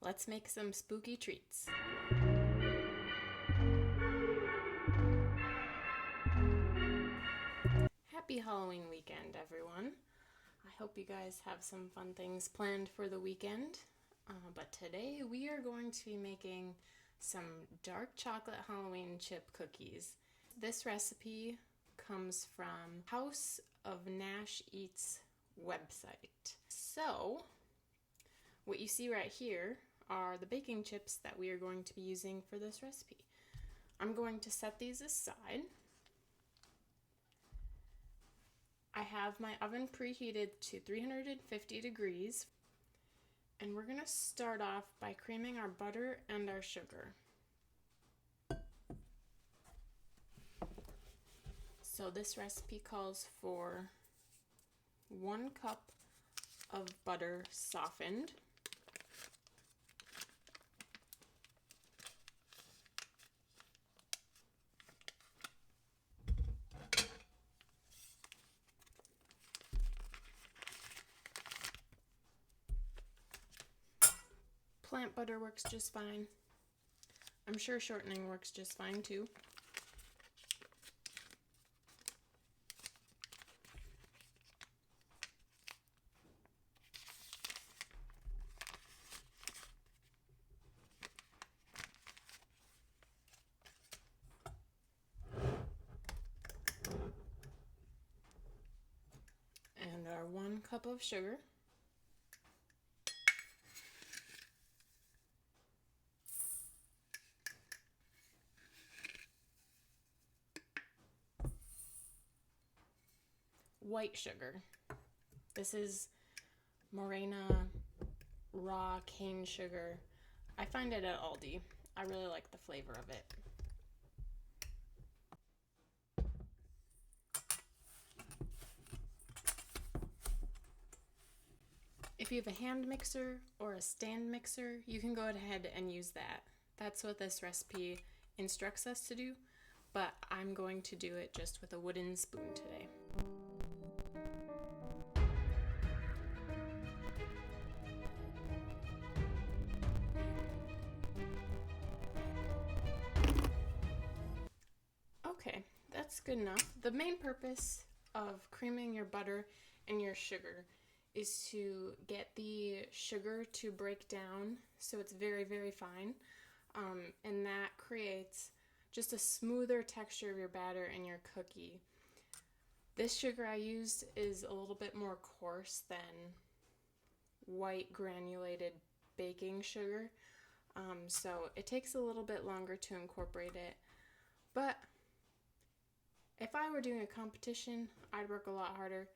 Let's make some spooky treats. Happy Halloween weekend, everyone. I hope you guys have some fun things planned for the weekend. But today we are going to be making some dark chocolate Halloween chip cookies. This recipe comes from House of Nash Eats website. So, what you see right here are the baking chips that we are going to be using for this recipe. I'm going to set these aside. I have my oven preheated to 350 degrees, and we're going to start off by creaming our butter and our sugar. So this recipe calls for 1 cup of butter softened, plant butter works just fine. I'm sure shortening works just fine too. And our 1 cup of sugar. White sugar. This is Morena raw cane sugar. I find it at Aldi. I really like the flavor of it. If you have a hand mixer or a stand mixer, you can go ahead and use that. That's what this recipe instructs us to do, but I'm going to do it just with a wooden spoon today. Okay, that's good enough. The main purpose of creaming your butter and your sugar is to get the sugar to break down so it's very, very fine. And that creates just a smoother texture of your batter and your cookie. This sugar I used is a little bit more coarse than white granulated baking sugar. So it takes a little bit longer to incorporate it. But if I were doing a competition, I'd work a lot harder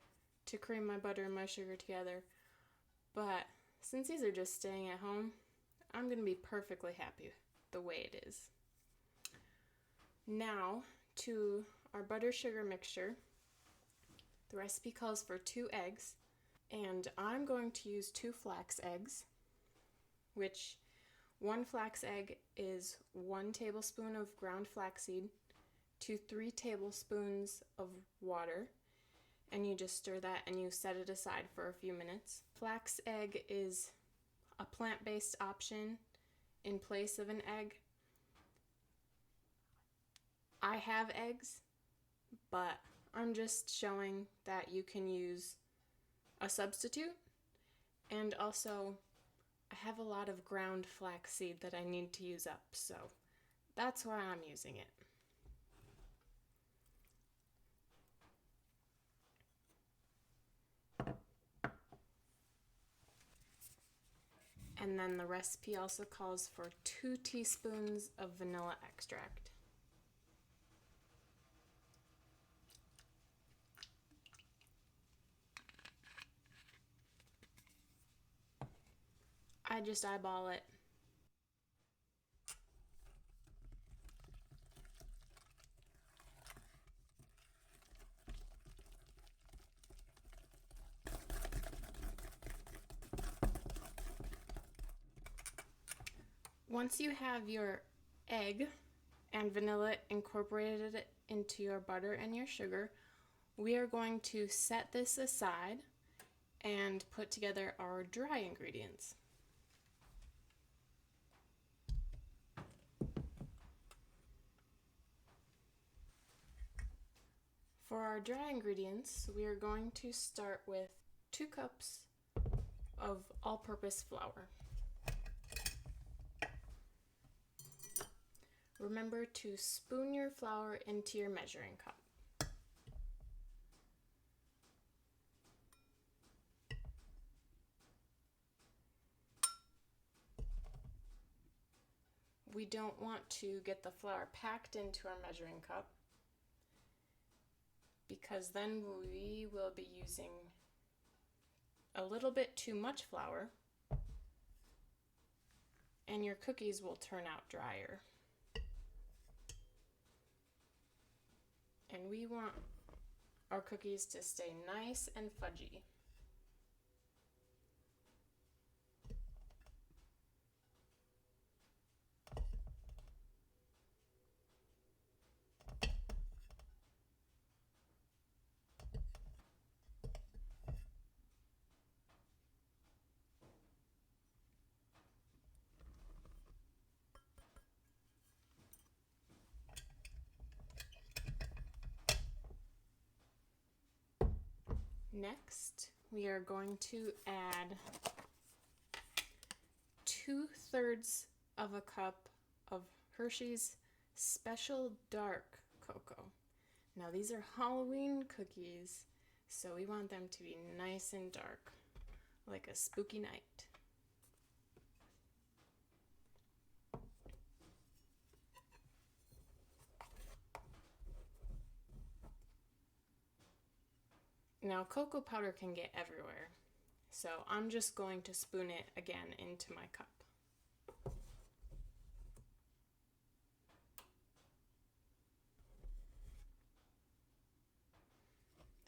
to cream my butter and my sugar together. But since these are just staying at home, I'm going to be perfectly happy the way it is. Now, to our butter sugar mixture. The recipe calls for 2 eggs, and I'm going to use 2 flax eggs, which 1 flax egg is 1 tablespoon of ground flaxseed to 3 tablespoons of water, and you just stir that and you set it aside for a few minutes. Flax egg is a plant-based option in place of an egg. I have eggs, but I'm just showing that you can use a substitute. And also, I have a lot of ground flaxseed that I need to use up, so that's why I'm using it. And then the recipe also calls for 2 teaspoons of vanilla extract. I just eyeball it. Once you have your egg and vanilla incorporated into your butter and your sugar, we are going to set this aside and put together our dry ingredients. For our dry ingredients, we are going to start with 2 cups of all-purpose flour. Remember to spoon your flour into your measuring cup. We don't want to get the flour packed into our measuring cup because then we will be using a little bit too much flour and your cookies will turn out drier. And we want our cookies to stay nice and fudgy. Next, we are going to add 2/3 of a cup of Hershey's Special Dark Cocoa. Now these are Halloween cookies, so we want them to be nice and dark, like a spooky night. Now cocoa powder can get everywhere, so I'm just going to spoon it again into my cup.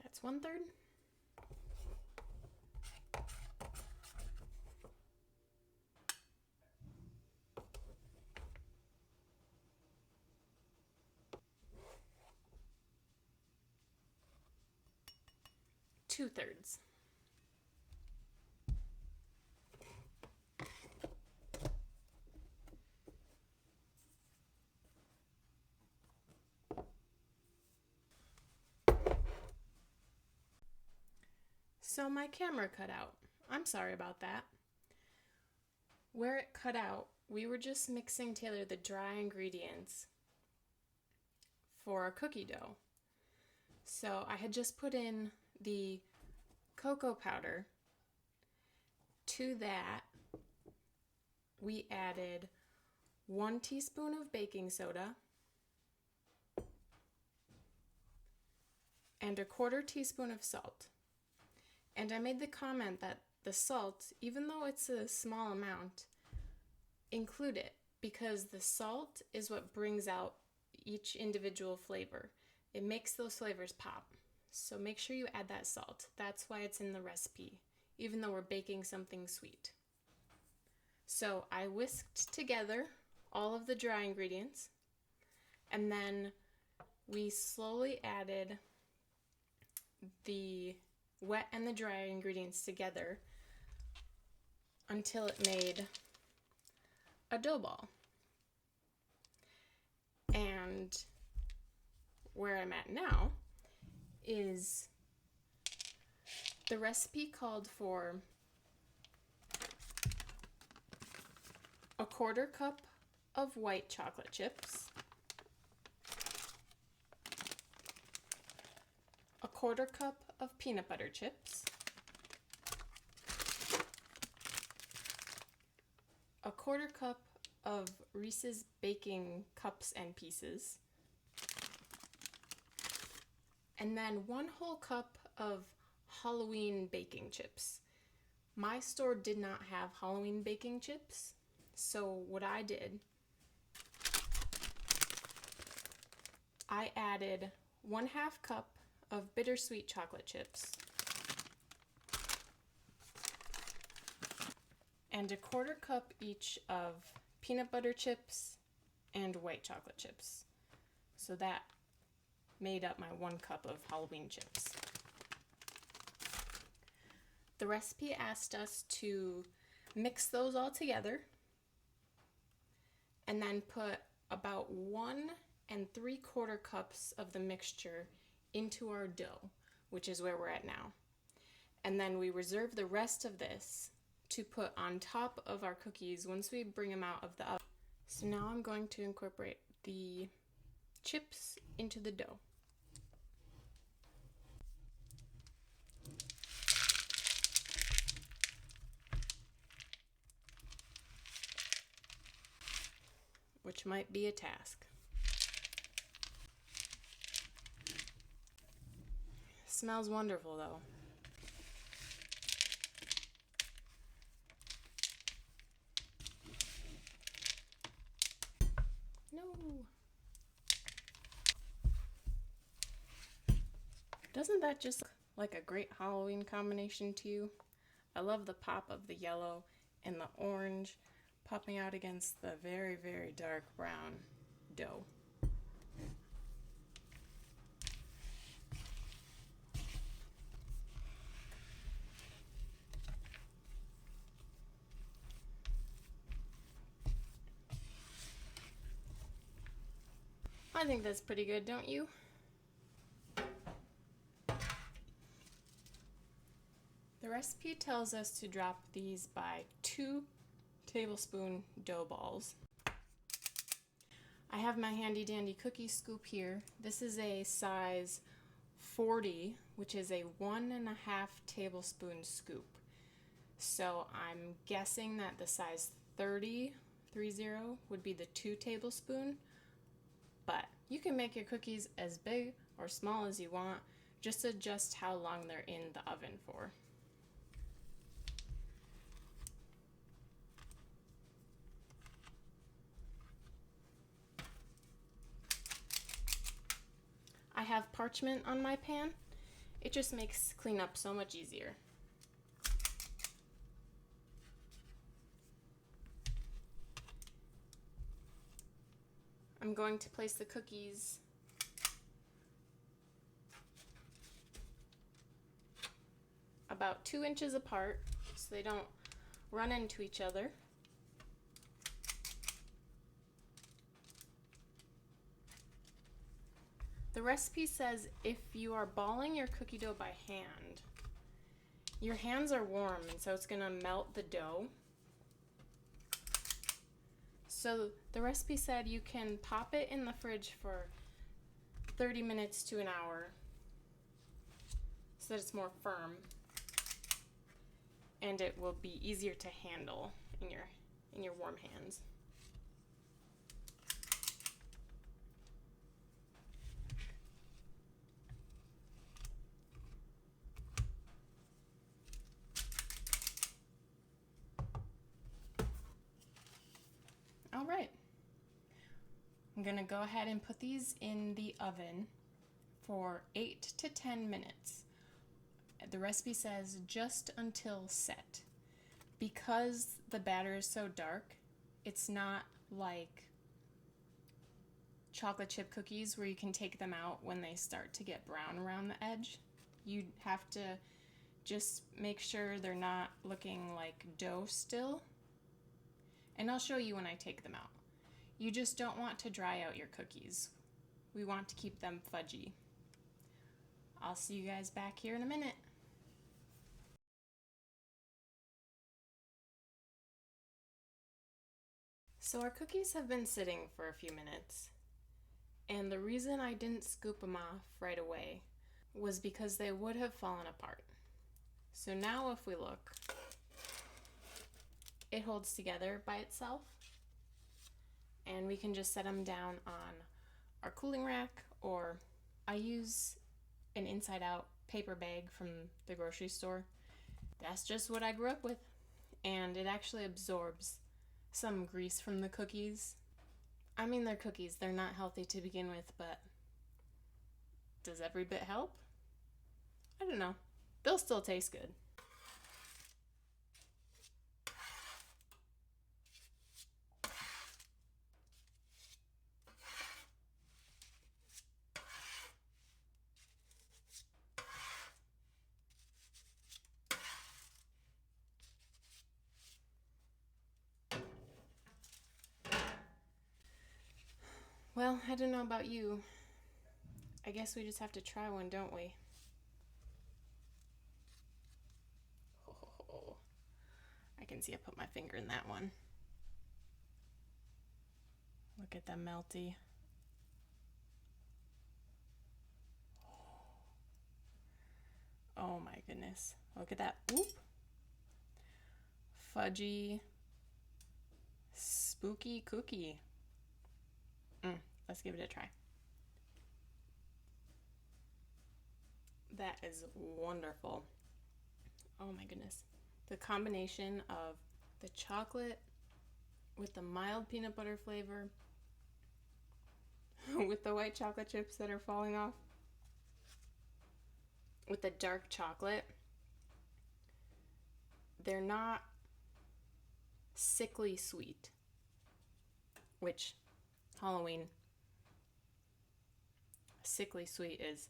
That's 1/3. Two-thirds. So my camera cut out. I'm sorry about that. Where it cut out, we were just mixing together the dry ingredients for our cookie dough. So I had just put in the cocoa powder. To that, we added 1 teaspoon of baking soda and 1/4 teaspoon of salt. And I made the comment that the salt, even though it's a small amount, include it because the salt is what brings out each individual flavor. It makes those flavors pop. So make sure you add that salt. That's why it's in the recipe, even though we're baking something sweet. So I whisked together all of the dry ingredients, and then we slowly added the wet and the dry ingredients together until it made a dough ball. And where I'm at now is the recipe called for 1/4 cup of white chocolate chips, 1/4 cup of peanut butter chips, 1/4 cup of Reese's baking cups and pieces, and then 1 whole cup of Halloween baking chips. My store did not have Halloween baking chips, so what I did, I added 1/2 cup of bittersweet chocolate chips and 1/4 cup each of peanut butter chips and white chocolate chips. So that made up my 1 cup of Halloween chips. The recipe asked us to mix those all together and then put about 1 3/4 cups of the mixture into our dough, which is where we're at now. And then we reserve the rest of this to put on top of our cookies once we bring them out of the oven. So now I'm going to incorporate the chips into the dough. Which might be a task. Smells wonderful though. No. Doesn't that just look like a great Halloween combination to you? I love the pop of the yellow and the orange popping out against the very, very dark brown dough. I think that's pretty good, don't you? The recipe tells us to drop these by 2 tablespoon dough balls. I have my handy dandy cookie scoop here. This is a size 40, which is a 1.5 tablespoon scoop. So I'm guessing that the size 30 would be the 2 tablespoon. But you can make your cookies as big or small as you want. Just adjust how long they're in the oven for. I have parchment on my pan. It just makes cleanup so much easier. I'm going to place the cookies about 2 inches apart so they don't run into each other. The recipe says if you are balling your cookie dough by hand, your hands are warm and so it's going to melt the dough. So the recipe said you can pop it in the fridge for 30 minutes to an hour so that it's more firm and it will be easier to handle in your warm hands. All right. I'm gonna go ahead and put these in the oven for 8 to 10 minutes. The recipe says just until set. Because the batter is so dark, it's not like chocolate chip cookies where you can take them out when they start to get brown around the edge. You have to just make sure they're not looking like dough still. And I'll show you when I take them out. You just don't want to dry out your cookies. We want to keep them fudgy. I'll see you guys back here in a minute. So our cookies have been sitting for a few minutes. And the reason I didn't scoop them off right away was because they would have fallen apart. So now if we look, it holds together by itself. And we can just set them down on our cooling rack, or I use an inside-out paper bag from the grocery store. That's just what I grew up with. And it actually absorbs some grease from the cookies. I mean, they're cookies. They're not healthy to begin with, but does every bit help? I don't know. They'll still taste good. Well, I don't know about you, I guess we just have to try one, don't we? Oh, I can see I put my finger in that one. Look at them melty. Oh my goodness. Look at that. Oop. Fudgy, spooky cookie. Let's give it a try. That is wonderful. Oh my goodness. The combination of the chocolate with the mild peanut butter flavor with the white chocolate chips that are falling off with the dark chocolate. They're not sickly sweet, which Halloween, sickly sweet is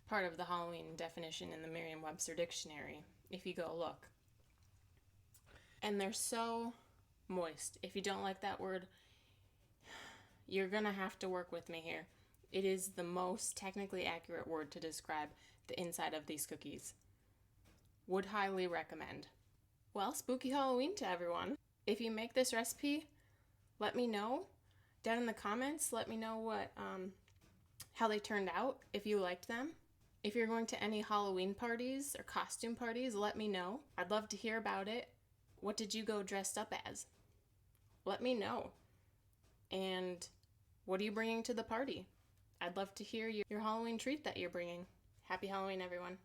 part of the Halloween definition in the Merriam-Webster dictionary, if you go look. And they're so moist. If you don't like that word, you're gonna have to work with me here. It is the most technically accurate word to describe the inside of these cookies. Would highly recommend. Well, spooky Halloween to everyone. If you make this recipe, let me know down in the comments. Let me know what how they turned out, if you liked them. If you're going to any Halloween parties or costume parties, let me know. I'd love to hear about it. What did you go dressed up as? Let me know. And what are you bringing to the party? I'd love to hear your Halloween treat that you're bringing. Happy Halloween, everyone.